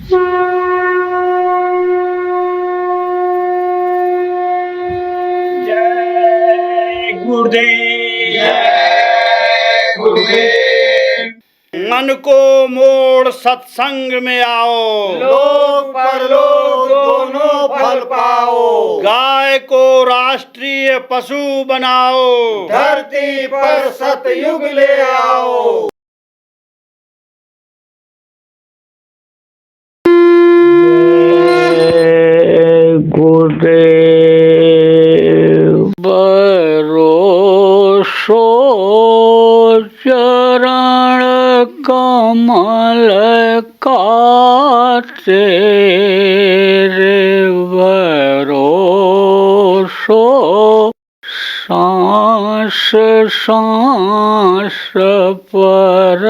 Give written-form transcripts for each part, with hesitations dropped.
जय गुरुदेव, जय गुरुदेव। मन को मोड़ सत्संग में आओ, लोक परलोक दोनों फल पाओ। गाय को राष्ट्रीय पशु बनाओ, धरती पर सतयुग ले आओ। गुरुदेव भरोसो चरण कमल का तेरे भरोसो सांस सांस पर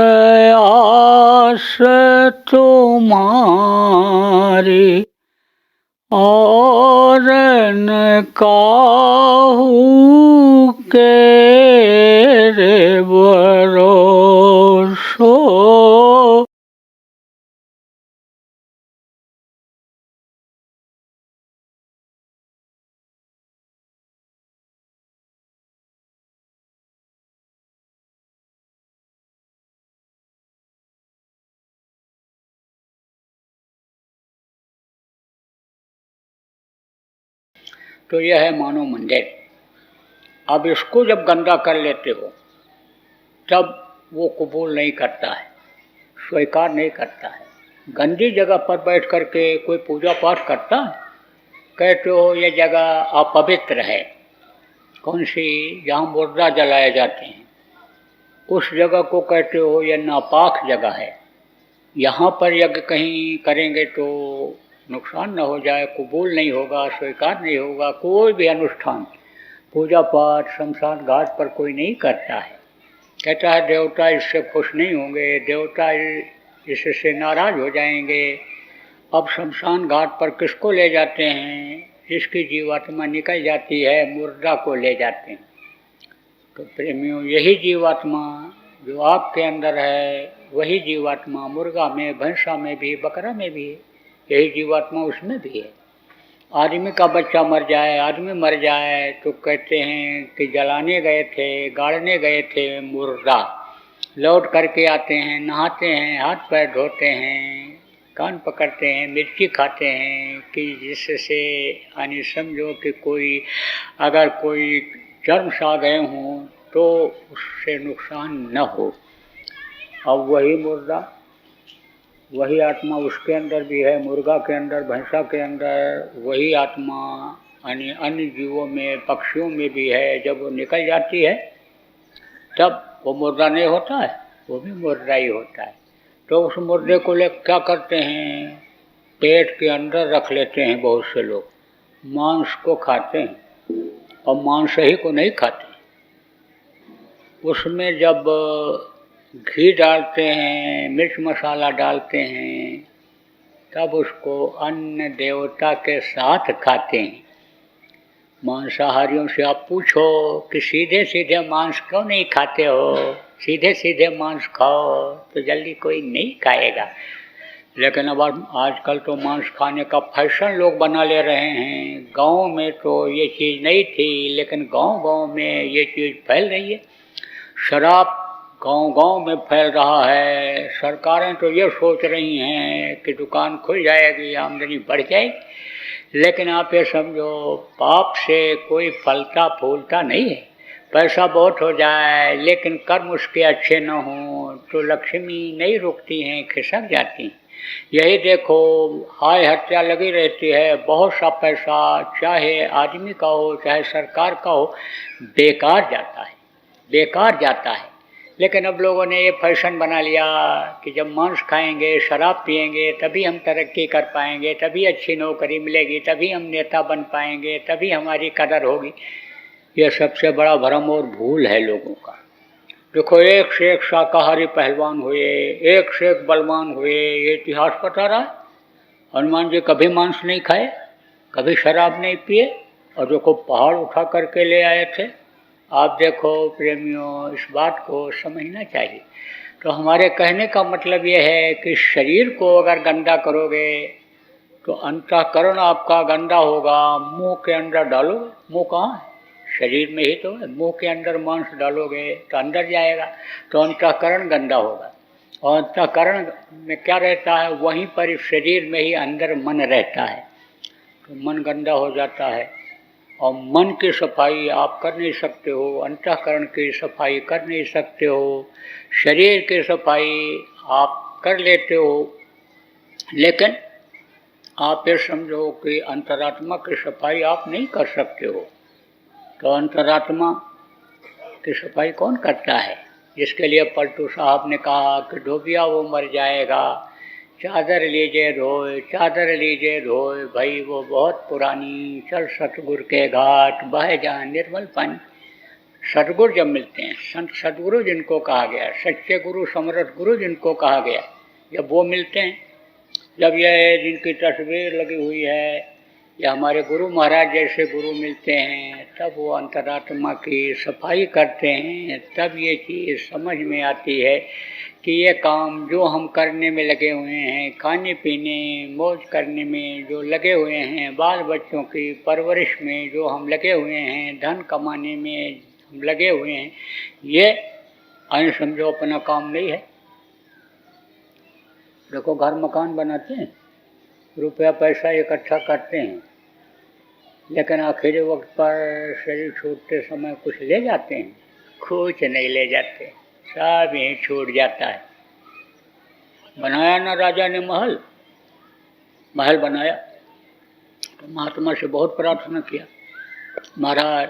आस तुम्हारी और न काहू के रे भरोसो। तो यह है मानव मंदिर। अब इसको जब गंदा कर लेते हो तब वो कबूल नहीं करता है, स्वीकार नहीं करता है। गंदी जगह पर बैठ कर के कोई पूजा पाठ करता है? कहते हो ये जगह अपवित्र है। कौन सी? जहाँ मुर्दा जलाए जाते हैं उस जगह को कहते हो ये नापाक जगह है। यहाँ पर यज्ञ कहीं करेंगे तो नुकसान न हो जाए, कबूल नहीं होगा, स्वीकार नहीं होगा। कोई भी अनुष्ठान, पूजा पाठ शमशान घाट पर कोई नहीं करता है। कहता है देवता इससे खुश नहीं होंगे, देवता इससे नाराज हो जाएंगे। अब शमशान घाट पर किसको ले जाते हैं? जिसकी जीवात्मा निकल जाती है, मुर्दा को ले जाते हैं। तो प्रेमियों, यही जीवात्मा जो आपके अंदर है वही जीवात्मा मुर्गा में, भैंसा में भी, बकरा में भी है। यही जीवात्मा उसमें भी है। आदमी का बच्चा मर जाए, आदमी मर जाए तो कहते हैं कि जलाने गए थे, गाड़ने गए थे मुर्दा, लौट करके आते हैं, नहाते हैं, हाथ पैर धोते हैं, कान पकड़ते हैं, मिर्ची खाते हैं कि जिससे यानी समझो कि कोई अगर कोई जर्म्स आ गए हों तो उससे नुकसान न हो। अब वही मुर्दा, वही आत्मा उसके अंदर भी है, मुर्गा के अंदर, भैंसा के अंदर वही आत्मा यानी अन्य जीवों में, पक्षियों में भी है। जब वो निकल जाती है तब वो मुर्दा नहीं होता है, वो भी मुर्दा ही होता है। तो उस मुर्दे को ले क्या करते हैं? पेट के अंदर रख लेते हैं। बहुत से लोग मांस को खाते हैं और मांसाहारी को नहीं खाते। उसमें जब घी डालते हैं, मिर्च मसाला डालते हैं, तब उसको अन्न देवता के साथ खाते हैं। मांसाहारियों से आप पूछो कि सीधे सीधे मांस क्यों नहीं खाते हो, सीधे सीधे मांस खाओ, तो जल्दी कोई नहीं खाएगा। लेकिन अब आजकल तो मांस खाने का फैशन लोग बना ले रहे हैं। गांव में तो ये चीज़ नहीं थी, लेकिन गांव-गांव में ये चीज़ फैल रही है। शराब गांव-गांव में फैल रहा है। सरकारें तो ये सोच रही हैं कि दुकान खुल जाएगी, आमदनी बढ़ जाएगी। लेकिन आप ये समझो, पाप से कोई फलता फूलता नहीं है। पैसा बहुत हो जाए लेकिन कर्म उसके अच्छे न हों तो लक्ष्मी नहीं रुकती हैं, खिसक जाती हैं। यही देखो, हाय हत्या लगी रहती है। बहुत सा पैसा चाहे आदमी का हो चाहे सरकार का हो, बेकार जाता है, बेकार जाता है। लेकिन अब लोगों ने ये फैशन बना लिया कि जब मांस खाएंगे, शराब पिएंगे, तभी हम तरक्की कर पाएंगे, तभी अच्छी नौकरी मिलेगी, तभी हम नेता बन पाएंगे, तभी हमारी कदर होगी। यह सबसे बड़ा भ्रम और भूल है लोगों का। देखो, एक से एक शाकाहारी पहलवान हुए, एक से एक बलवान हुए, ये इतिहास बता रहा है। हनुमान जी कभी मांस नहीं खाए, कभी शराब नहीं पिए, और देखो पहाड़ उठा करके ले आए थे। आप देखो प्रेमियों, इस बात को समझना चाहिए। तो हमारे कहने का मतलब ये है कि शरीर को अगर गंदा करोगे तो अंतःकरण आपका गंदा होगा। मुंह के अंदर डालोगे, मुंह कहाँ है? शरीर में ही तो है। मुंह के अंदर मांस डालोगे तो अंदर जाएगा, तो अंतःकरण गंदा होगा। और अंतःकरण में क्या रहता है? वहीं पर शरीर में ही अंदर मन रहता है, तो मन गंदा हो जाता है। और मन की सफाई आप कर नहीं सकते हो, अंतःकरण की सफाई कर नहीं सकते हो, शरीर की सफाई आप कर लेते हो, लेकिन आप ये समझो कि अंतरात्मा की सफाई आप नहीं कर सकते हो। तो अंतरात्मा की सफाई कौन करता है? जिसके लिए पलटू साहब ने कहा कि डूबिया वो मर जाएगा, चादर लीजिए धोए, चादर लीजिए धोए, भाई वो बहुत पुरानी, चल सतगुरु के घाट, बह जहाँ निर्मल पानी। सतगुरु जब मिलते हैं, संत सतगुरु जिनको कहा गया, सच्चे गुरु समर्थ गुरु जिनको कहा गया, जब वो मिलते हैं, जब यह जिनकी तस्वीर लगी हुई है या हमारे गुरु महाराज जैसे गुरु मिलते हैं, तब वो अंतरात्मा की सफाई करते हैं। तब ये चीज़ समझ में आती है कि ये काम जो हम करने में लगे हुए हैं, खाने पीने मौज करने में जो लगे हुए हैं, बाल बच्चों की परवरिश में जो हम लगे हुए हैं, धन कमाने में हम लगे हुए हैं, ये आए समझो अपना काम नहीं है। देखो घर मकान बनाते हैं, रुपया पैसा इकट्ठा करते हैं, लेकिन आखिरी वक्त पर शरीर छूटते समय कुछ ले जाते हैं? कुछ नहीं ले जाते, सब यहीं छूट जाता है। बनाया ना राजा ने महल, महल बनाया तो महात्मा से बहुत प्रार्थना किया, महाराज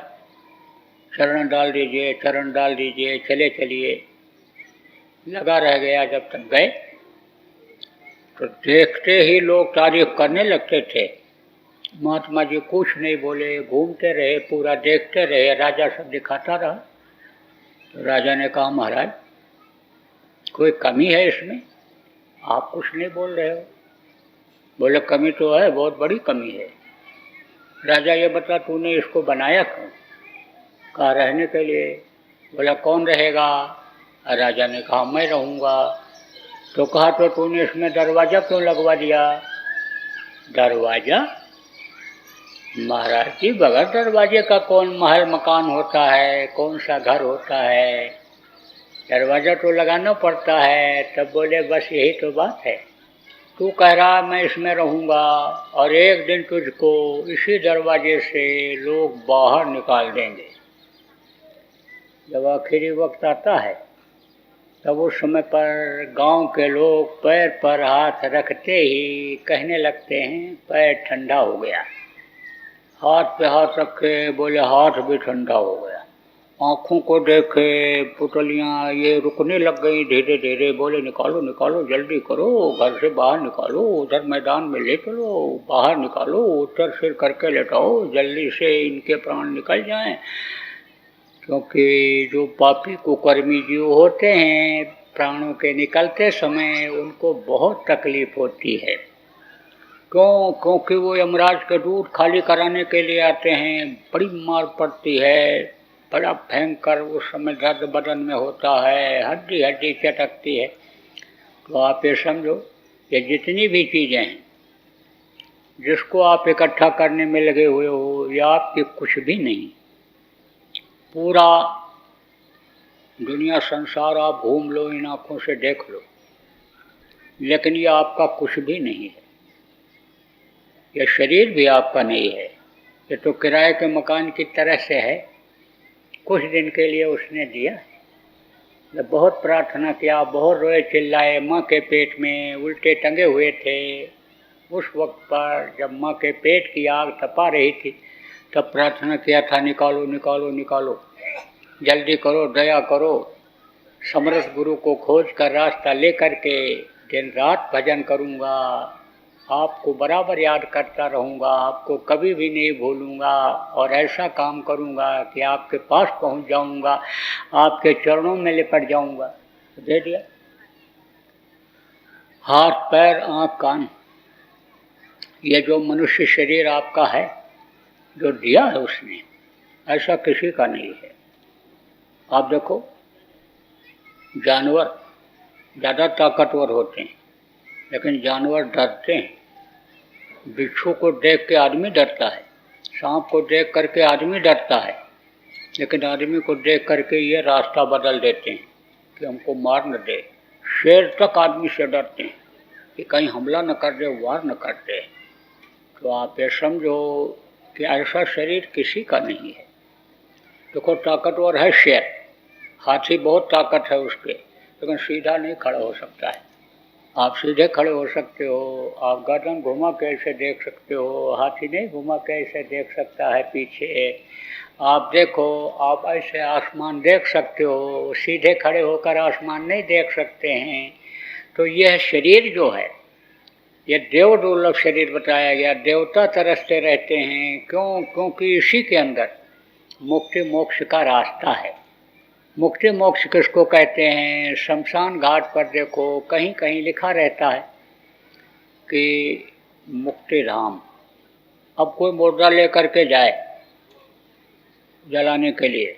चरण डाल दीजिए, चरण डाल दीजिए, चले चलिए। लगा रह गया, जब तक गए तो देखते ही लोग तारीफ करने लगते थे। महात्मा जी कुछ नहीं बोले, घूमते रहे, पूरा देखते रहे, राजा सब दिखाता रहा। तो राजा ने कहा महाराज कोई कमी है इसमें, आप कुछ नहीं बोल रहे हो? बोले कमी तो है, बहुत बड़ी कमी है। राजा ये बता तूने इसको बनाया क्यों? कहा रहने के लिए। बोला कौन रहेगा? राजा ने कहा मैं रहूँगा। तो कहा तो तूने इसमें दरवाज़ा क्यों लगवा दिया? दरवाज़ा? महाराज जी बगैर दरवाजे का कौन महल मकान होता है, कौन सा घर होता है? दरवाज़ा तो लगाना पड़ता है। तब बोले बस यही तो बात है, तू कह रहा मैं इसमें रहूँगा और एक दिन तुझको इसी दरवाजे से लोग बाहर निकाल देंगे। जब आखिरी वक्त आता है तब उस समय पर गांव के लोग पैर पर हाथ रखते ही कहने लगते हैं पैर ठंडा हो गया। हाथ पे हाथ रखे, बोले हाथ भी ठंडा हो गया। आँखों को देखे, पुतलियाँ ये रुकने लग गई धीरे धीरे। बोले निकालो निकालो, जल्दी करो, घर से बाहर निकालो, उधर मैदान में ले चलो, बाहर निकालो, उतर सिर करके लेटाओ, जल्दी से इनके प्राण निकल जाएं। क्योंकि जो पापी कुकर्मी जीव होते हैं, प्राणों के निकलते समय उनको बहुत तकलीफ होती है। क्यों? क्योंकि वो यमराज के दूध खाली कराने के लिए आते हैं, बड़ी मार पड़ती है, बड़ा भयंकर उस समय दर्द बदन में होता है, हड्डी हड्डी चटकती है। तो आप ये समझो ये जितनी भी चीज़ें हैं जिसको आप इकट्ठा करने में लगे हुए हो, ये आपकी कुछ भी नहीं। पूरा दुनिया संसार आप घूम लो, इन आँखों से देख लो, लेकिन ये आपका कुछ भी नहीं है। यह शरीर भी आपका नहीं है, ये तो किराए के मकान की तरह से है, कुछ दिन के लिए उसने दिया। जब बहुत प्रार्थना किया, बहुत रोए चिल्लाए, माँ के पेट में उल्टे टंगे हुए थे। उस वक्त पर जब माँ के पेट की आग तपा रही थी, तब प्रार्थना किया था निकालो निकालो निकालो, जल्दी करो, दया करो। समर्थ गुरु को खोज कर रास्ता ले करके दिन रात भजन करूँगा, आपको बराबर याद करता रहूँगा, आपको कभी भी नहीं भूलूँगा, और ऐसा काम करूँगा कि आपके पास पहुँच जाऊँगा, आपके चरणों में लिपट जाऊँगा। तो दे दिया हाथ पैर आँख कान, ये जो मनुष्य शरीर आपका है, जो दिया है उसने, ऐसा किसी का नहीं है। आप देखो जानवर ज़्यादा ताकतवर होते हैं, लेकिन जानवर डरते हैं। बिच्छू को देख के आदमी डरता है, सांप को देख करके आदमी डरता है, लेकिन आदमी को देख करके ये रास्ता बदल देते हैं कि हमको मार न दे। शेर तक आदमी से डरते हैं कि कहीं हमला न कर दे, वार न कर दे। तो आप ये समझो कि ऐसा शरीर किसी का नहीं है। देखो ताकतवर है शेर, हाथी बहुत ताकत है उसके, लेकिन सीधा नहीं खड़ा हो सकता है। आप सीधे खड़े हो सकते हो, आप गर्दन घुमा के ऐसे देख सकते हो, हाथी नहीं घुमा के ऐसे देख सकता है पीछे। आप देखो, आप ऐसे आसमान देख सकते हो, सीधे खड़े होकर आसमान नहीं देख सकते हैं। तो यह शरीर जो है, यह देव दुर्लभ शरीर बताया गया। देवता तरसते रहते हैं, क्यों? क्योंकि इसी के अंदर मुक्ति मोक्ष का रास्ता है। मुक्ति मोक्ष किसको कहते हैं? शमशान घाट पर देखो कहीं कहीं लिखा रहता है कि मुक्ति धाम। अब कोई मुर्दा लेकर के जाए जलाने के लिए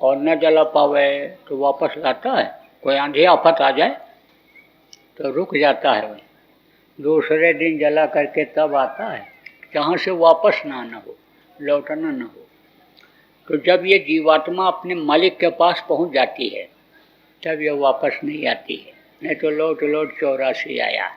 और न जला पावे तो वापस लाता है? कोई आंधी आफत आ जाए तो रुक जाता है, वही दूसरे दिन जला करके तब आता है, जहाँ से वापस ना आना हो, लौटना ना हो। तो जब ये जीवात्मा अपने मालिक के पास पहुंच जाती है तब ये वापस नहीं आती है। नहीं तो लौट लौट 84 आया,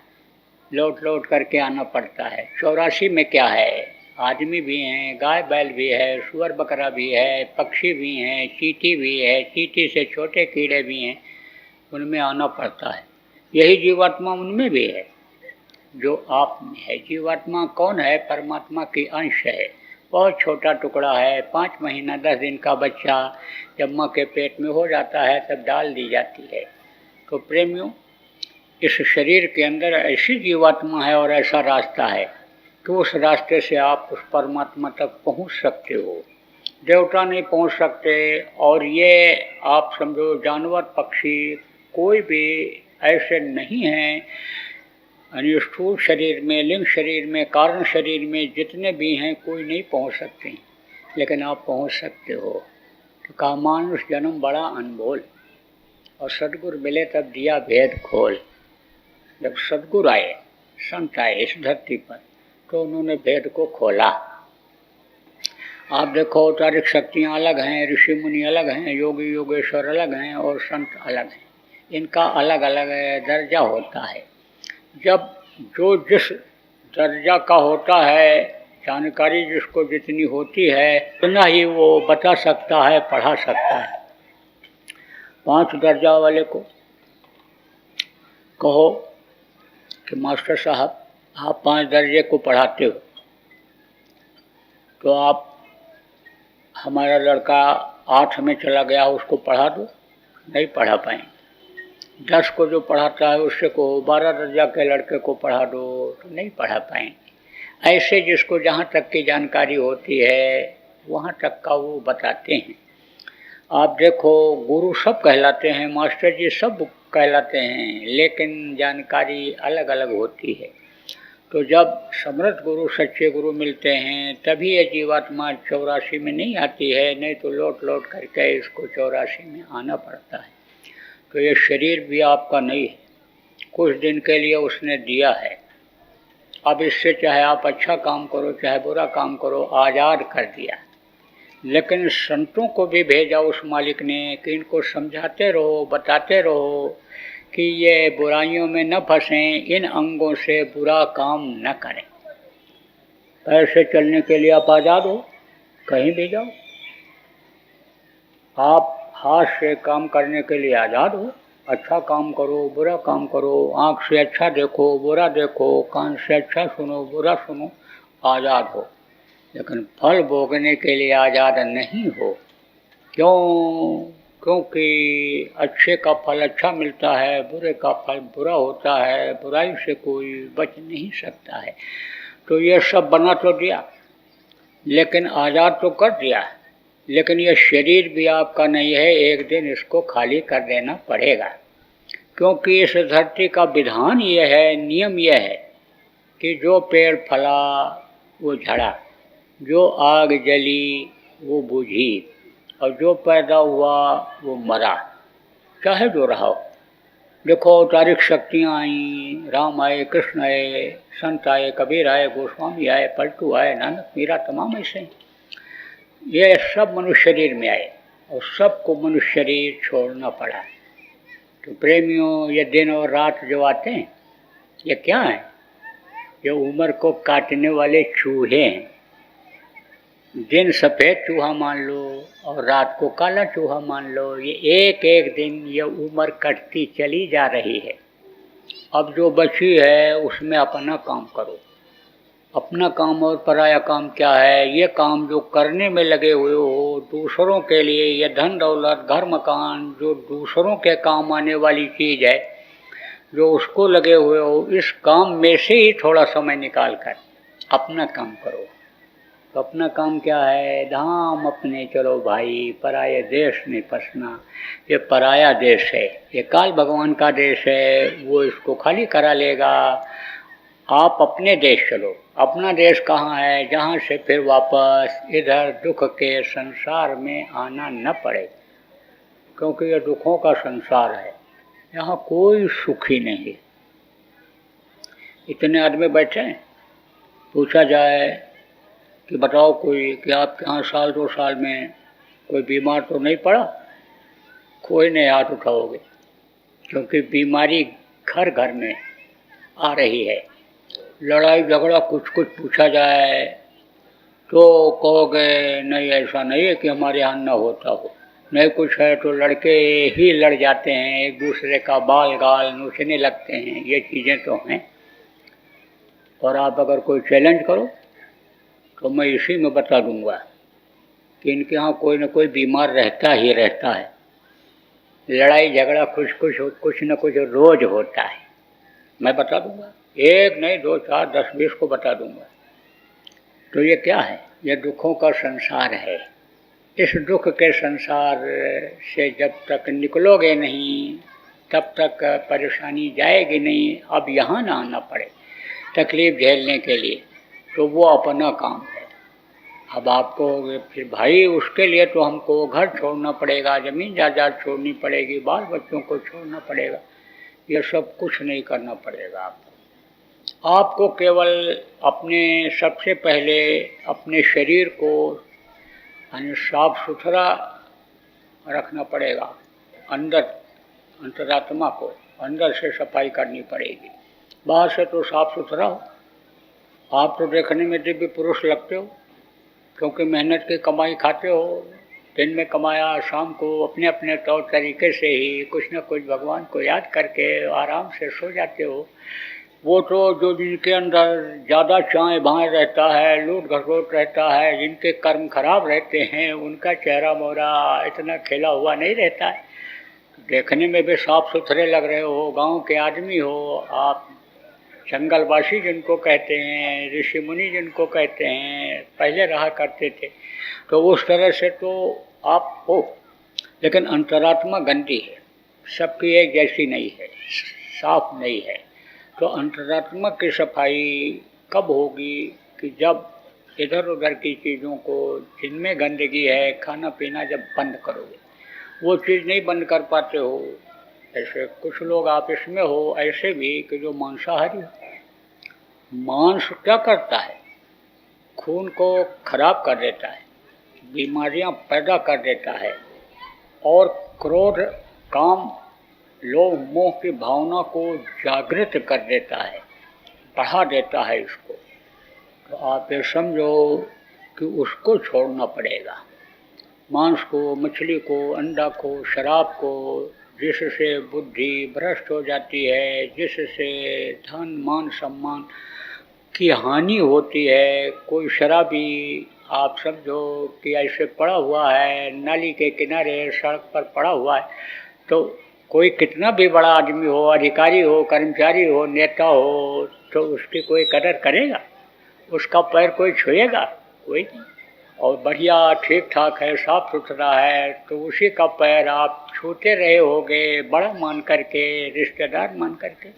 लौट लौट करके आना पड़ता है। 84 में क्या है? आदमी भी हैं, गाय बैल भी है, सुअर बकरा भी है, पक्षी भी हैं, चींटी भी है, चींटी से छोटे कीड़े भी हैं, उनमें आना पड़ता है। यही जीवात्मा उनमें भी है जो आप में है। जीवात्मा कौन है? परमात्मा की अंश है, बहुत छोटा टुकड़ा है। 5 महीना 10 दिन का बच्चा जब माँ के पेट में हो जाता है तब डाल दी जाती है। तो प्रेमियों, इस शरीर के अंदर ऐसी जीवात्मा है और ऐसा रास्ता है कि उस रास्ते से आप उस परमात्मा तक पहुँच सकते हो। देवता नहीं पहुँच सकते। और ये आप समझो जानवर पक्षी कोई भी ऐसे नहीं हैं, यानी स्थूल शरीर में, लिंग शरीर में, कारण शरीर में जितने भी हैं कोई नहीं पहुंच सकते हैं, लेकिन आप पहुंच सकते हो। तो कहा मानुष जन्म बड़ा अनमोल, और सद्गुरु मिले तब दिया भेद खोल। जब सद्गुरु आए, संत आए इस धरती पर, तो उन्होंने भेद को खोला। आप देखो औतारिक शक्तियाँ अलग हैं, ऋषि मुनि अलग हैं, योगी योगेश्वर अलग हैं और संत अलग हैं। इनका अलग अलग दर्जा होता है। जब जो जिस दर्जा का होता है, जानकारी जिसको जितनी होती है उतना ही वो बता सकता है, पढ़ा सकता है। 5 दर्जा वाले को कहो कि मास्टर साहब आप 5 दर्जे को पढ़ाते हो, तो आप हमारा लड़का 8 में चला गया, उसको पढ़ा दो, नहीं पढ़ा पाएंगे। 10 को जो पढ़ाता है उससे को 12 दर्जा के लड़के को पढ़ा दो तो नहीं पढ़ा पाएंगे। ऐसे जिसको जहाँ तक की जानकारी होती है वहाँ तक का वो बताते हैं। आप देखो गुरु सब कहलाते हैं, मास्टर जी सब कहलाते हैं, लेकिन जानकारी अलग अलग होती है। तो जब समर्थ गुरु, सच्चे गुरु मिलते हैं तभी ये जीवात्मा 84 में नहीं आती है, नहीं तो लौट लौट करके इसको 84 में आना पड़ता है। तो ये शरीर भी आपका नहीं है, कुछ दिन के लिए उसने दिया है। अब इससे चाहे आप अच्छा काम करो चाहे बुरा काम करो, आज़ाद कर दिया। लेकिन संतों को भी भेजा उस मालिक ने कि इनको समझाते रहो, बताते रहो कि ये बुराइयों में न फंसें, इन अंगों से बुरा काम न करें। पैर से चलने के लिए आप आज़ाद हो, कहीं भी जाओ। आप हाथ से काम करने के लिए आज़ाद हो, अच्छा काम करो बुरा काम करो, आँख से अच्छा देखो बुरा देखो, कान से अच्छा सुनो बुरा सुनो, आज़ाद हो। लेकिन फल भोगने के लिए आज़ाद नहीं हो। क्यों? क्योंकि अच्छे का फल अच्छा मिलता है, बुरे का फल बुरा होता है, बुराई से कोई बच नहीं सकता है। तो ये सब बना तो दिया, लेकिन आज़ाद तो कर दिया, लेकिन ये शरीर भी आपका नहीं है, एक दिन इसको खाली कर देना पड़ेगा। क्योंकि इस धरती का विधान ये है, नियम ये है कि जो पेड़ फला वो झड़ा, जो आग जली वो बुझी, और जो पैदा हुआ वो मरा, चाहे जो रहा हो। देखो तारीख शक्तियाँ आई, राम आए, कृष्ण आए, संत आए, कबीर आए, गोस्वामी आए, पलटू आए, नानक, मीरा, तमाम ऐसे हैं। ये सब मनुष्य शरीर में आए और सबको मनुष्य शरीर छोड़ना पड़ा। तो प्रेमियों, ये दिन और रात जो आते हैं ये क्या है? ये उम्र को काटने वाले चूहे हैं। दिन सफ़ेद चूहा मान लो और रात को काला चूहा मान लो। ये एक एक दिन ये उम्र कटती चली जा रही है। अब जो बची है उसमें अपना काम करो। अपना काम और पराया काम क्या है? ये काम जो करने में लगे हुए हो दूसरों के लिए, ये धन दौलत घर मकान जो दूसरों के काम आने वाली चीज़ है, जो उसको लगे हुए हो, इस काम में से ही थोड़ा समय निकाल कर अपना काम करो। तो अपना काम क्या है? धाम अपने चलो भाई, पराये देश नहीं फंसना। ये पराया देश है, ये काल भगवान का देश है, वो इसको खाली करा लेगा। आप अपने देश चलो। अपना देश कहाँ है? जहाँ से फिर वापस इधर दुख के संसार में आना न पड़े, क्योंकि ये दुखों का संसार है, यहाँ कोई सुखी नहीं। इतने आदमी बैठे हैं, पूछा जाए कि बताओ कोई कि आपके यहाँ साल 2 साल में कोई बीमार तो नहीं पड़ा? कोई नहीं हाथ उठाओगे, क्योंकि बीमारी घर घर में आ रही है। लड़ाई झगड़ा कुछ कुछ पूछा जाए तो कहोगे नहीं, ऐसा नहीं है कि हमारे यहाँ न होता हो। नहीं कुछ है तो लड़के ही लड़ जाते हैं, एक दूसरे का बाल गाल नोचने लगते हैं, ये चीज़ें तो हैं। और आप अगर कोई चैलेंज करो तो मैं इसी में बता दूंगा कि इनके यहाँ कोई न कोई बीमार रहता ही रहता है। लड़ाई झगड़ा कुछ न कुछ रोज होता है। मैं बता दूंगा, एक नहीं 2 4 10 20 को बता दूंगा। तो ये क्या है? ये दुखों का संसार है। इस दुख के संसार से जब तक निकलोगे नहीं तब तक परेशानी जाएगी नहीं। अब यहाँ ना आना पड़े तकलीफ़ झेलने के लिए, तो वो अपना काम है। अब आपको फिर भाई उसके लिए तो हमको घर छोड़ना पड़ेगा, ज़मीन जायदाद छोड़नी पड़ेगी, बाल बच्चों को छोड़ना पड़ेगा, ये सब कुछ नहीं करना पड़ेगा आपको। आपको केवल अपने सबसे पहले अपने शरीर को साफ सुथरा रखना पड़ेगा। अंतरात्मा को अंदर से सफाई करनी पड़ेगी। बाहर से तो साफ सुथरा हो। आप तो देखने में दिव्य पुरुष लगते हो, क्योंकि मेहनत की कमाई खाते हो। दिन में कमाया, शाम को अपने अपने तौर तरीके से ही कुछ न कुछ भगवान को याद करके आराम से सो जाते हो। वो तो जो जिनके अंदर ज़्यादा चाय भाए रहता है, लूट घसोट रहता है, जिनके कर्म खराब रहते हैं, उनका चेहरा मोहरा इतना खिला हुआ नहीं रहता है। देखने में भी साफ सुथरे लग रहे हो, गांव के आदमी हो आप, जंगलवासी जिनको कहते हैं, ऋषि मुनि जिनको कहते हैं, पहले रहा करते थे, तो उस तरह से तो आप हो। लेकिन अंतरात्मा गंदी है, सबकी एक जैसी नहीं है, साफ नहीं है। तो अंतरात्मा की सफाई कब होगी? कि जब इधर उधर की चीज़ों को, जिनमें गंदगी है, खाना पीना जब बंद करोगे। वो चीज़ नहीं बंद कर पाते हो। ऐसे कुछ लोग आप इसमें हो ऐसे भी कि जो मांसाहारी हो। मांस क्या करता है? खून को खराब कर देता है, बीमारियां पैदा कर देता है, और क्रोध, काम, लोभ, मोह की भावना को जागृत कर देता है, बढ़ा देता है इसको। तो आप ये समझो कि उसको छोड़ना पड़ेगा। मांस को, मछली को, अंडा को, शराब को, जिससे बुद्धि भ्रष्ट हो जाती है, जिससे धन मान सम्मान की हानि होती है। कोई शराबी आप समझो कि ऐसे पड़ा हुआ है, नाली के किनारे सड़क पर पड़ा हुआ है, तो कोई कितना भी बड़ा आदमी हो, अधिकारी हो, कर्मचारी हो, नेता हो, तो उसकी कोई कदर करेगा? उसका पैर कोई छुएगा? कोई नहीं। और बढ़िया ठीक ठाक है, साफ सुथरा है, तो उसी का पैर आप छूते रहे होगे, बड़ा मान करके, रिश्तेदार मान करके।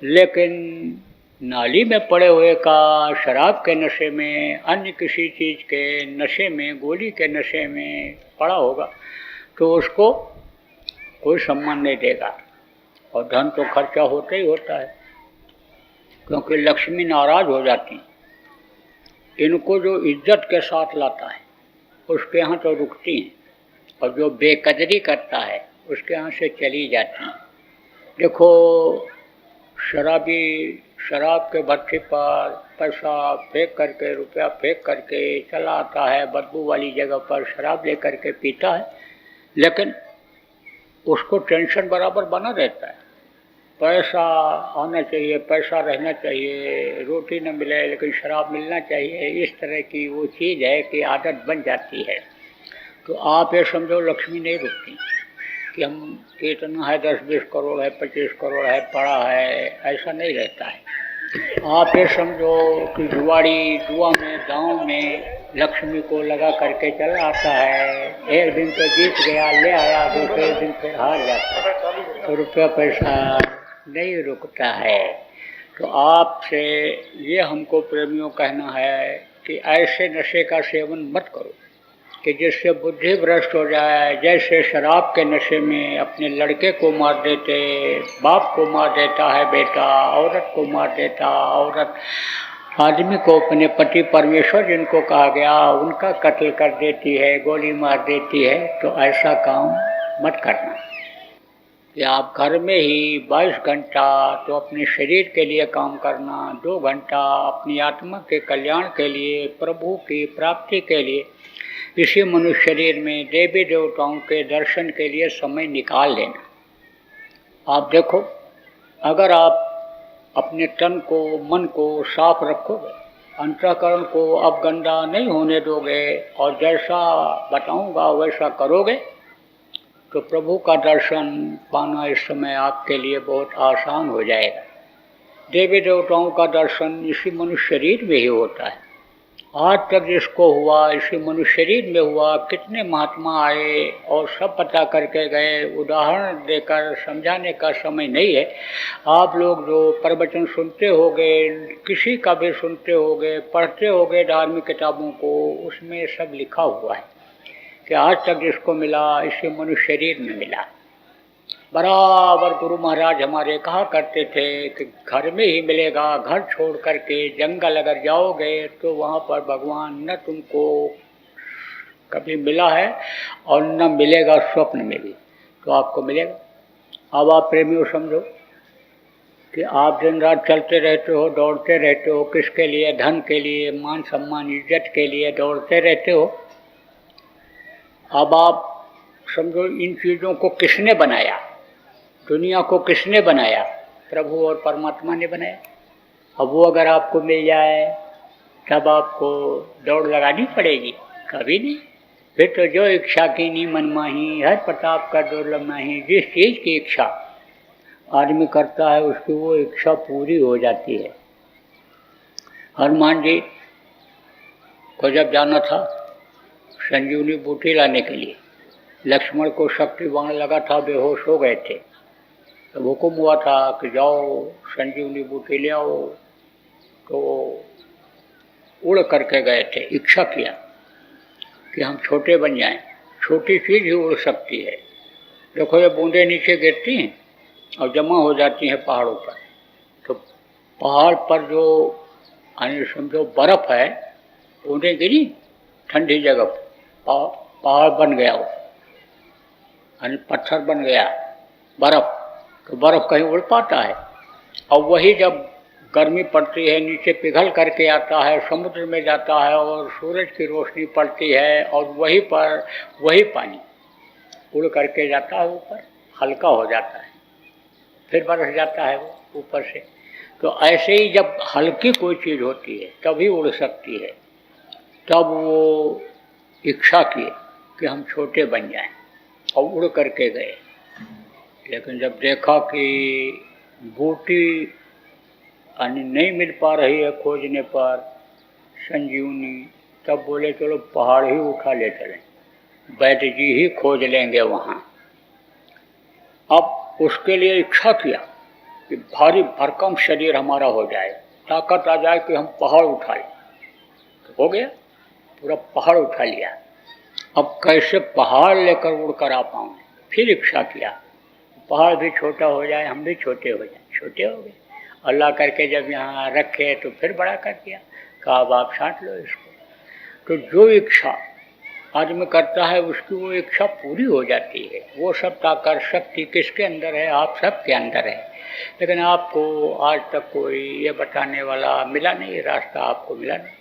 लेकिन नाली में पड़े हुए का, शराब के नशे में, अन्य किसी चीज़ के नशे में, गोली के नशे में पड़ा होगा, तो उसको कोई सम्मान नहीं देगा। और धन तो खर्चा होता ही होता है, क्योंकि लक्ष्मी नाराज हो जाती है। इनको जो इज्जत के साथ लाता है उसके यहाँ तो रुकती हैं, और जो बेकदरी करता है उसके यहाँ से चली जाती हैं। देखो, शराबी शराब के भट्टी पर पैसा फेंक करके, रुपया फेंक करके चला आता है, बदबू वाली जगह पर शराब ले करके पीता है, लेकिन उसको टेंशन बराबर बना रहता है। पैसा आना चाहिए, पैसा रहना चाहिए, रोटी न मिले लेकिन शराब मिलना चाहिए, इस तरह की वो चीज़ है कि आदत बन जाती है। तो आप ये समझो लक्ष्मी नहीं रुकती कि हम इतना है, 10-20 करोड़ है, 25 करोड़ है, पड़ा है, ऐसा नहीं रहता है। आप ये समझो कि जुआड़ी जुआ में गांव में लक्ष्मी को लगा करके चला आता है, एक दिन तो जीत गया, ले आया, दूसरे दिन फिर हार जाता है, तो रुपया पैसा नहीं रुकता है। तो आपसे ये हमको प्रेमियों कहना है कि ऐसे नशे का सेवन मत करो कि जिससे बुद्धि भ्रष्ट हो जाए। जैसे शराब के नशे में अपने लड़के को मार देते, बाप को मार देता है बेटा, औरत को मार देता औरत, आदमी को अपने पति परमेश्वर जिनको कहा गया उनका कत्ल कर देती है, गोली मार देती है। तो ऐसा काम मत करना कि आप घर में ही 22 घंटा तो अपने शरीर के लिए काम करना, 2 घंटा अपनी आत्मा के कल्याण के लिए, प्रभु की प्राप्ति के लिए इसी मनुष्य शरीर में देवी देवताओं के दर्शन के लिए समय निकाल लेना। आप देखो, अगर आप अपने तन को, मन को साफ रखोगे, अंतःकरण को अब गंदा नहीं होने दोगे और जैसा बताऊंगा वैसा करोगे, तो प्रभु का दर्शन पाना इस समय आपके लिए बहुत आसान हो जाएगा। देवी देवताओं का दर्शन इसी मनुष्य शरीर में ही होता है। आज तक जिसको हुआ इसी मनुष्य शरीर में हुआ। कितने महात्मा आए और सब पता करके गए, उदाहरण देकर समझाने का समय नहीं है। आप लोग जो प्रवचन सुनते होगे, किसी का भी सुनते होगे, पढ़ते होगे धार्मिक किताबों को, उसमें सब लिखा हुआ है कि आज तक जिसको मिला इसी मनुष्य शरीर में मिला। बराबर गुरु महाराज हमारे कहा करते थे कि घर में ही मिलेगा, घर छोड़ करके जंगल अगर जाओगे तो वहाँ पर भगवान न तुमको कभी मिला है और न मिलेगा स्वप्न में भी, तो आपको मिलेगा। अब आप प्रेमियों समझो कि आप दिन रात चलते रहते हो, दौड़ते रहते हो, किसके लिए? धन के लिए, मान सम्मान इज्जत के लिए दौड़ते रहते हो। अब आप समझो इन चीज़ों को किसने बनाया? दुनिया को किसने बनाया? प्रभु और परमात्मा ने बनाया। अब वो अगर आपको मिल जाए तब आपको दौड़ लगानी पड़ेगी? कभी नहीं। फिर तो जो इच्छा कीनी मन माही, हर प्रताप का दुर्लभ नहीं। जिस चीज़ की इच्छा आदमी करता है उसकी वो इच्छा पूरी हो जाती है। हनुमान जी को जब जाना था संजीवनी बूटी लाने के लिए, लक्ष्मण को शक्ति बाण लगा था, बेहोश हो गए थे, तो हुक्म हुआ था कि जाओ संजीवनी बूटी ले आओ। तो उड़ करके गए थे, इच्छा किया कि हम छोटे बन जाएं। छोटी चीज़ ही उड़ सकती है। देखो ये बूंदें नीचे गिरती हैं और जमा हो जाती हैं पहाड़ों पर। तो पहाड़ पर जो समझो बर्फ़ है, बूंदें गिरी ठंडी जगह पर, पहाड़ बन गया वो, यानी पत्थर बन गया, बर्फ़। तो बर्फ़ कहीं उड़ पाता है? और वही जब गर्मी पड़ती है नीचे पिघल करके आता है, समुद्र में जाता है और सूरज की रोशनी पड़ती है और वहीं पर वही पानी उड़ करके जाता है ऊपर, हल्का हो जाता है, फिर बरस जाता है वो ऊपर से। तो ऐसे ही जब हल्की कोई चीज़ होती है तभी उड़ सकती है। तब वो इच्छा किए कि हम छोटे बन जाएं और उड़ करके गए। लेकिन जब देखा कि बूटी नहीं मिल पा रही है खोजने पर संजीवनी, तब बोले चलो पहाड़ ही उठा ले चलें, वैद्य जी ही खोज लेंगे वहाँ। अब उसके लिए इच्छा किया कि भारी भरकम शरीर हमारा हो जाए, ताकत आ जाए कि हम पहाड़ उठा लें। तो हो गया, पूरा पहाड़ उठा लिया। अब कैसे पहाड़ लेकर उड़कर आ पाऊँ? फिर इच्छा किया पहाड़ भी छोटा हो जाए, हम भी छोटे हो जाए, छोटे हो गए। अल्लाह करके जब यहाँ रखे तो फिर बड़ा कर दिया, कहा अब आप छांट लो इसको। तो जो इच्छा आदमी करता है उसकी वो इच्छा पूरी हो जाती है। वो सब ताकत शक्ति किसके अंदर है? आप सब के अंदर है। लेकिन आपको आज तक कोई ये बताने वाला मिला नहीं, रास्ता आपको मिला नहीं।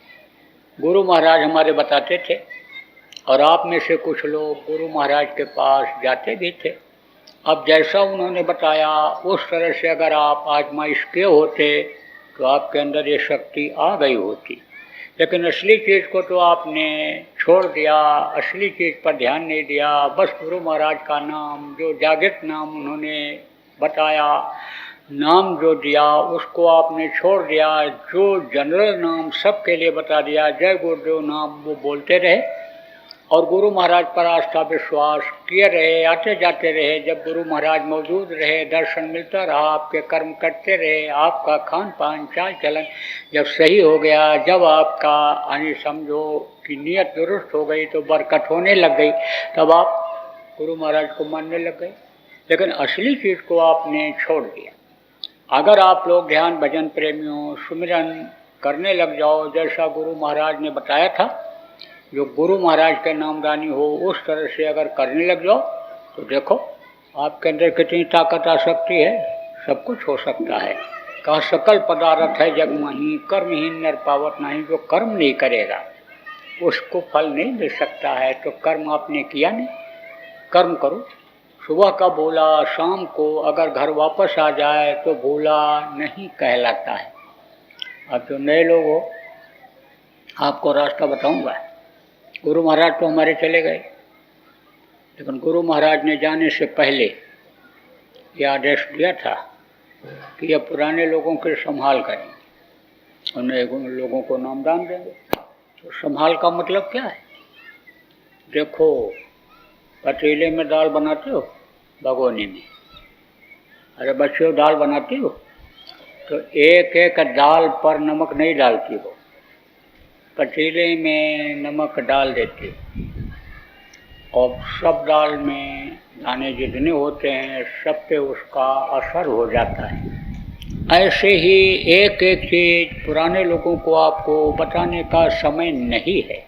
गुरु महाराज हमारे बताते थे, और आप में से कुछ लोग गुरु महाराज के पास जाते भी थे। अब जैसा उन्होंने बताया उस तरह से अगर आप आजमाइश के होते तो आपके अंदर ये शक्ति आ गई होती। लेकिन असली चीज़ को तो आपने छोड़ दिया, असली चीज़ पर ध्यान नहीं दिया। बस गुरु महाराज का नाम, जो जागृत नाम उन्होंने बताया, नाम जो दिया उसको आपने छोड़ दिया। जो जनरल नाम सबके लिए बता दिया, जय गुरुदेव नाम, वो बोलते रहे और गुरु महाराज पर आस्था विश्वास किए रहे, आते जाते रहे। जब गुरु महाराज मौजूद रहे, दर्शन मिलता रहा, आपके कर्म करते रहे, आपका खान पान चाल चलन जब सही हो गया, जब आपका यानी समझो कि नीयत दुरुस्त हो गई तो बरकत होने लग गई, तब आप गुरु महाराज को मानने लग गए। लेकिन असली चीज़ को आपने छोड़ दिया। अगर आप लोग ध्यान भजन प्रेमियों सुमिरन करने लग जाओ जैसा गुरु महाराज ने बताया था, जो गुरु महाराज के नामदानी हो उस तरह से अगर करने लग जाओ तो देखो आपके अंदर कितनी ताकत आ सकती है। सब कुछ हो सकता है। कहा सकल पदार्थ है जग माही, कर्महीन नर पावत नहीं। जो कर्म नहीं करेगा उसको फल नहीं मिल सकता है। तो कर्म आपने किया नहीं, कर्म करो। सुबह का भूला शाम को अगर घर वापस आ जाए तो भूला नहीं कहलाता है। अब जो नए लोग हो आपको रास्ता बताऊंगा। गुरु महाराज तो हमारे चले गए, लेकिन गुरु महाराज ने जाने से पहले ये आदेश दिया था कि ये पुराने लोगों के संभाल करें, उन्हें लोगों को नामदान देंगे। तो संभाल का मतलब क्या है? देखो, पतीले में दाल बनाते हो, भगोने में, अरे बच्चों दाल बनाती हो तो एक एक दाल पर नमक नहीं डालती हो, पतीले में नमक डाल देती हो और सब दाल में दाने जितने होते हैं सब पे उसका असर हो जाता है। ऐसे ही एक एक चीज़ पुराने लोगों को आपको बताने का समय नहीं है,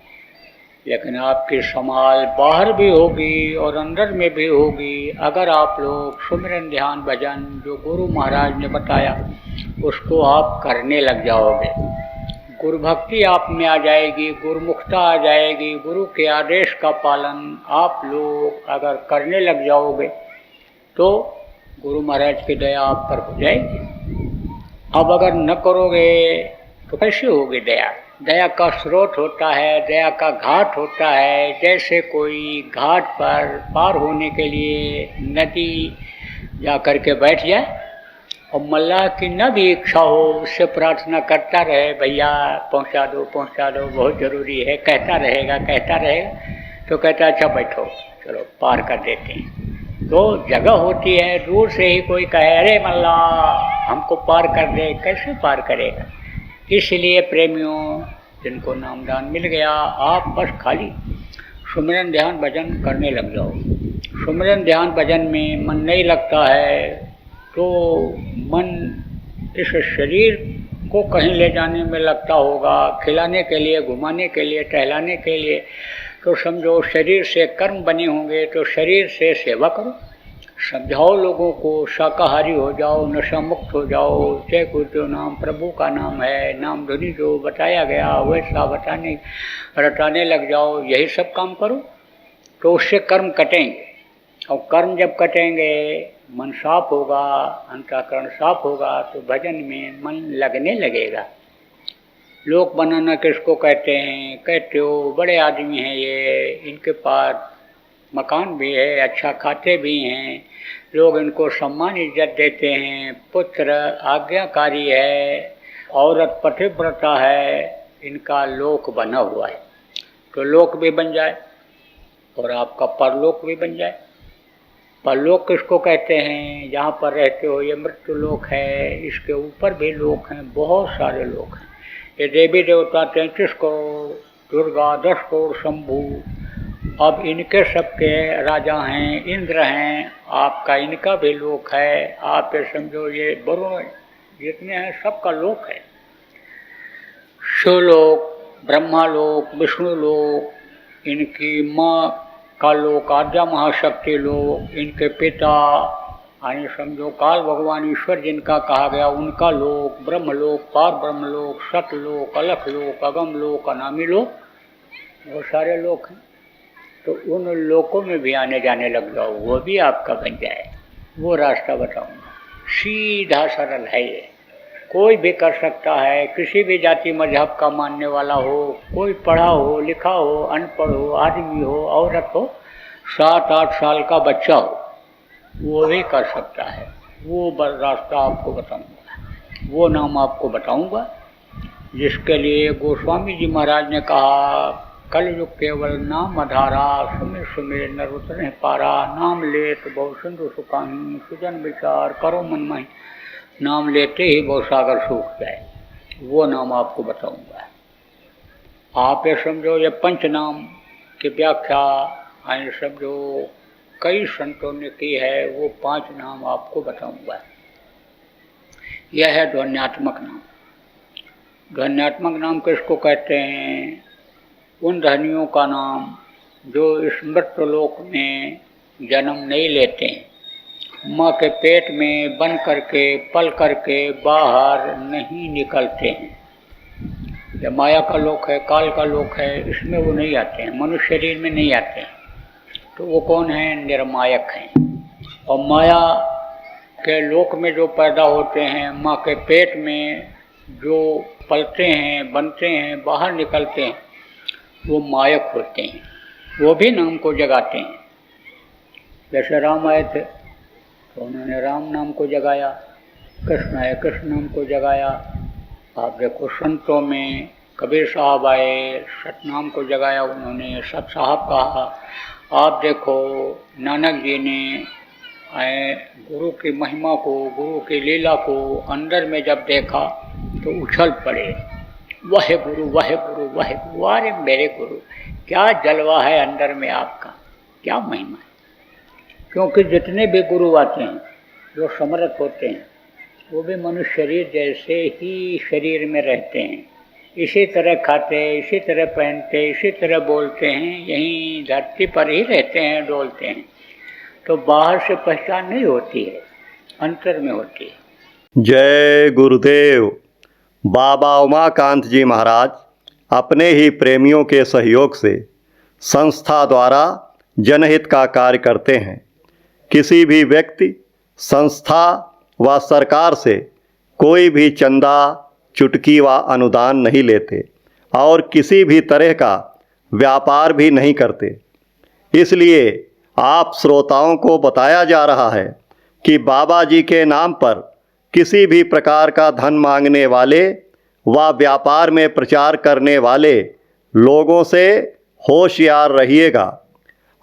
लेकिन आपकी संभाल बाहर भी होगी और अंदर में भी होगी। अगर आप लोग सुमिरन ध्यान भजन जो गुरु महाराज ने बताया उसको आप करने लग जाओगे, गुरु भक्ति आप में आ जाएगी, गुरुमुखता आ जाएगी। गुरु के आदेश का पालन आप लोग अगर करने लग जाओगे तो गुरु महाराज की दया आप पर हो जाएगी। अब अगर न करोगे तो कैसे होगी दया? दया का स्रोत होता है, दया का घाट होता है। जैसे कोई घाट पर पार होने के लिए नदी जा कर के बैठ जाए और मल्लाह की न भी इच्छा हो उससे प्रार्थना करता रहे, भैया पहुंचा दो बहुत ज़रूरी है, कहता रहेगा तो कहता अच्छा बैठो चलो पार कर देते हैं। तो जगह होती है, दूर से ही कोई कहे अरे मल्लाह हमको पार कर दे, कैसे पार करेगा? इसलिए प्रेमियों जिनको नामदान मिल गया, आप बस खाली सुमिरन ध्यान भजन करने लग जाओ। सुमिरन ध्यान भजन में मन नहीं लगता है तो मन इस शरीर को कहीं ले जाने में लगता होगा, खिलाने के लिए, घुमाने के लिए, टहलाने के लिए। तो समझो शरीर से कर्म बने होंगे तो शरीर से सेवा करो, समझाओ लोगों को, शाकाहारी हो जाओ, नशा मुक्त हो जाओ, जय गुरुदेव नाम प्रभु का नाम है, नाम ध्वनि जो बताया गया वैसा रटाने लग जाओ। यही सब काम करो तो उससे कर्म कटेंगे, और कर्म जब कटेंगे मन साफ होगा, अंतःकरण साफ होगा तो भजन में मन लगने लगेगा। लोक बनाना किसको कहते हैं? कहते हो बड़े आदमी हैं ये, इनके पास मकान भी है, अच्छा खाते भी हैं, लोग इनको सम्मान इज्जत देते हैं, पुत्र आज्ञाकारी है, औरत पतिव्रता है, इनका लोक बना हुआ है। तो लोक भी बन जाए और आपका परलोक भी बन जाए। परलोक किसको कहते हैं? जहाँ पर रहते हो ये मृत्यु लोक है, इसके ऊपर भी लोक हैं, बहुत सारे लोक हैं। ये देवी देवता 33 करोड़, दुर्गा 10 करोड़, शंभू अब इनके सबके राजा हैं, इंद्र हैं, आपका इनका भी लोक है। आप ये समझो ये वरुण जितने हैं सबका लोक है। शिवलोक, ब्रह्मालोक, विष्णु लोक, इनकी माँ का लोक आद्या महाशक्ति लोक, इनके पिता यानी समझो काल भगवान ईश्वर जिनका कहा गया उनका लोक, ब्रह्मलोक, पार ब्रह्मलोक, सतलोक, अलख लोक, अगम लोक, अनामी लोक, वो सारे लोक हैं। तो उन लोकों में भी आने जाने लग जाओ, वो भी आपका बन जाए। वो रास्ता बताऊंगा, सीधा सरल है ये, कोई भी कर सकता है। किसी भी जाति मजहब का मानने वाला हो, कोई पढ़ा हो, लिखा हो, अनपढ़ हो, आदमी हो, औरत हो, 7-8 साल का बच्चा हो, वो भी कर सकता है। वो रास्ता आपको बताऊंगा, वो नाम आपको बताऊंगा जिसके लिए गोस्वामी जी महाराज ने कहा, कलयुग केवल नाम आधारा, सुमिर सुमिर नर उतरे पारा, नाम लेत बहु सिंधु सुखाही, सुजन विचार करो मन माही, नाम लेते ही बहु सागर सूख जाए। वो नाम आपको बताऊंगा। आप ये समझो ये पंच नाम की व्याख्या आए समझो कई संतों ने की है, वो 5 नाम आपको बताऊंगा। यह है ध्वन्यात्मक नाम। ध्वन्यात्मक नाम किसको कहते हैं? उन ध्वनियों का नाम जो इस मृत्युलोक में जन्म नहीं लेते हैं, माँ के पेट में बन करके पल करके बाहर नहीं निकलते हैं। यह माया का लोक है, काल का लोक है, इसमें वो नहीं आते हैं, मनुष्य शरीर में नहीं आते हैं। तो वो कौन है? निर्मायक हैं। और माया के लोक में जो पैदा होते हैं, माँ के पेट में जो पलते हैं, बनते हैं, बाहर निकलते हैं, वो मायक होते हैं। वो भी नाम को जगाते हैं। जैसे राम आए थे तो उन्होंने राम नाम को जगाया, कृष्ण आए कृष्ण नाम को जगाया। आप देखो संतों में कबीर साहब आए, सतनाम को जगाया उन्होंने, सत साहब कहा। आप देखो नानक जी ने आए गुरु की महिमा को, गुरु की लीला को अंदर में जब देखा तो उछल पड़े, वाहे गुरु वाहे गुरु वाहे गुरु। अरे मेरे गुरु, क्या जलवा है अंदर में आपका, क्या महिमा है। क्योंकि जितने भी गुरु आते हैं जो समर्थ होते हैं, वो भी मनुष्य शरीर जैसे ही शरीर में रहते हैं, इसी तरह खाते, इसी तरह पहनते, इसी तरह बोलते हैं, यहीं धरती पर ही रहते हैं, डोलते हैं। तो बाहर से पहचान नहीं होती है, अंतर में होती है। जय गुरुदेव। बाबा उमाकांत जी महाराज अपने ही प्रेमियों के सहयोग से संस्था द्वारा जनहित का कार्य करते हैं। किसी भी व्यक्ति, संस्था व सरकार से कोई भी चंदा, चुटकी व अनुदान नहीं लेते और किसी भी तरह का व्यापार भी नहीं करते। इसलिए आप श्रोताओं को बताया जा रहा है कि बाबा जी के नाम पर किसी भी प्रकार का धन मांगने वाले व व्यापार में प्रचार करने वाले लोगों से होशियार रहिएगा।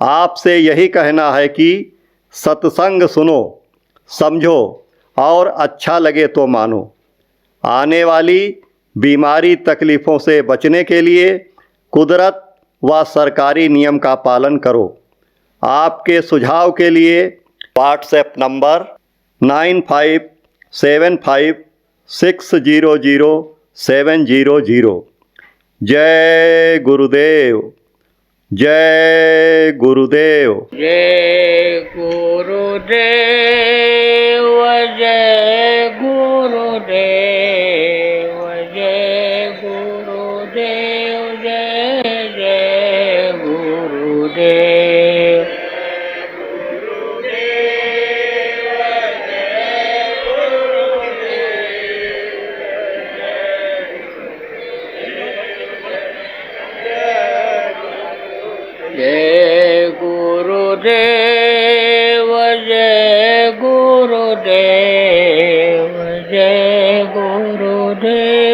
आपसे यही कहना है कि सत्संग सुनो, समझो और अच्छा लगे तो मानो। आने वाली बीमारी तकलीफ़ों से बचने के लिए कुदरत व सरकारी नियम का पालन करो। आपके सुझाव के लिए व्हाट्सएप नंबर 9575600700। जय गुरुदेव, जय गुरुदेव, जय गुरुदेव, जय गुरुदेव, जय गुरुदेव, जय जय गुरुदेव। जय गुरुदेव, जय गुरुदेव, जय गुरुदेव।